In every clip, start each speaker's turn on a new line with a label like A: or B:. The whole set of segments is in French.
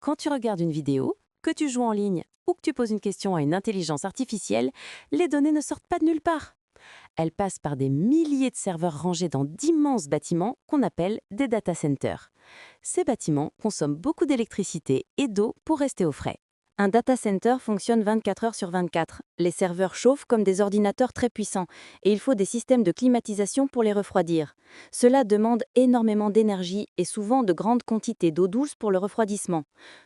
A: Quand tu regardes une vidéo, que tu joues en ligne ou que tu poses une question à une intelligence artificielle, les données ne sortent pas de nulle part. Elles passent par des milliers de serveurs rangés dans d'immenses bâtiments qu'on appelle des data centers. Ces bâtiments consomment beaucoup d'électricité et d'eau pour rester au frais. Un data center fonctionne 24 heures sur 24. Les serveurs chauffent comme des ordinateurs très puissants et il faut des systèmes de climatisation pour les refroidir. Cela demande énormément d'énergie et souvent de grandes quantités d'eau douce pour le refroidissement.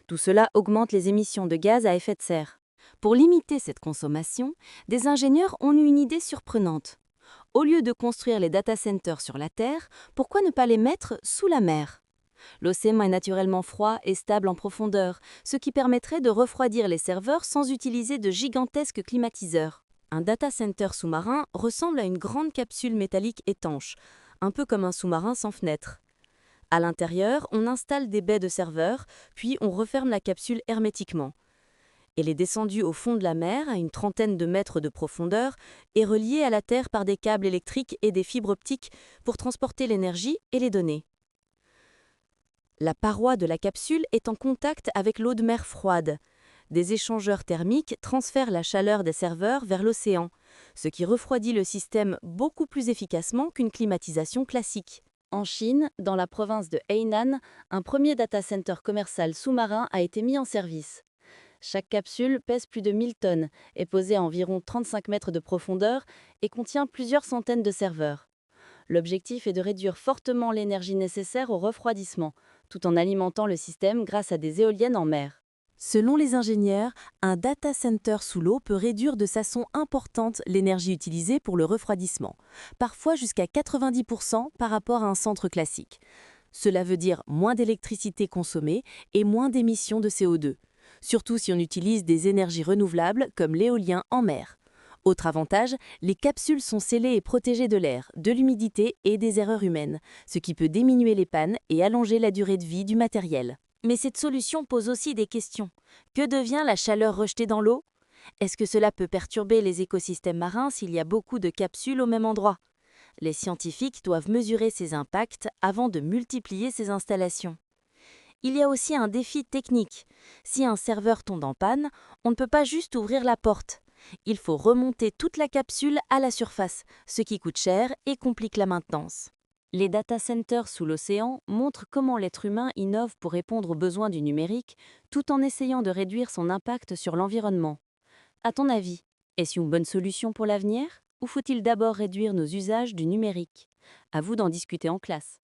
A: Tout cela augmente les émissions de gaz à effet de serre. Pour limiter cette consommation, des ingénieurs ont eu une idée surprenante. Au lieu de construire les data centers sur la Terre, pourquoi ne pas les mettre sous la mer? L'océan est naturellement froid et stable en profondeur, ce qui permettrait de refroidir les serveurs sans utiliser de gigantesques climatiseurs. Un data center sous-marin ressemble à une grande capsule métallique étanche, un peu comme un sous-marin sans fenêtre. À l'intérieur, on installe des baies de serveurs, puis on referme la capsule hermétiquement. Elle est descendue au fond de la mer, à une trentaine de mètres de profondeur, et reliée à la Terre par des câbles électriques et des fibres optiques pour transporter l'énergie et les données. La paroi de la capsule est en contact avec l'eau de mer froide. Des échangeurs thermiques transfèrent la chaleur des serveurs vers l'océan, ce qui refroidit le système beaucoup plus efficacement qu'une climatisation classique. En Chine, dans la province de Hainan, un premier data center commercial sous-marin a été mis en service. Chaque capsule pèse plus de 1000 tonnes, est posée à environ 35 mètres de profondeur et contient plusieurs centaines de serveurs. L'objectif est de réduire fortement l'énergie nécessaire au refroidissement, tout en alimentant le système grâce à des éoliennes en mer. Selon les ingénieurs, un data center sous l'eau peut réduire de façon importante l'énergie utilisée pour le refroidissement, parfois jusqu'à 90% par rapport à un centre classique. Cela veut dire moins d'électricité consommée et moins d'émissions de CO2, surtout si on utilise des énergies renouvelables comme l'éolien en mer. Autre avantage, les capsules sont scellées et protégées de l'air, de l'humidité et des erreurs humaines, ce qui peut diminuer les pannes et allonger la durée de vie du matériel. Mais cette solution pose aussi des questions. Que devient la chaleur rejetée dans l'eau? Est-ce que cela peut perturber les écosystèmes marins s'il y a beaucoup de capsules au même endroit? Les scientifiques doivent mesurer ces impacts avant de multiplier ces installations. Il y a aussi un défi technique. Si un serveur tombe en panne, on ne peut pas juste ouvrir la porte. Il faut remonter toute la capsule à la surface, ce qui coûte cher et complique la maintenance. Les data centers sous l'océan montrent comment l'être humain innove pour répondre aux besoins du numérique, tout en essayant de réduire son impact sur l'environnement. À ton avis, est-ce une bonne solution pour l'avenir ou faut-il d'abord réduire nos usages du numérique? À vous d'en discuter en classe.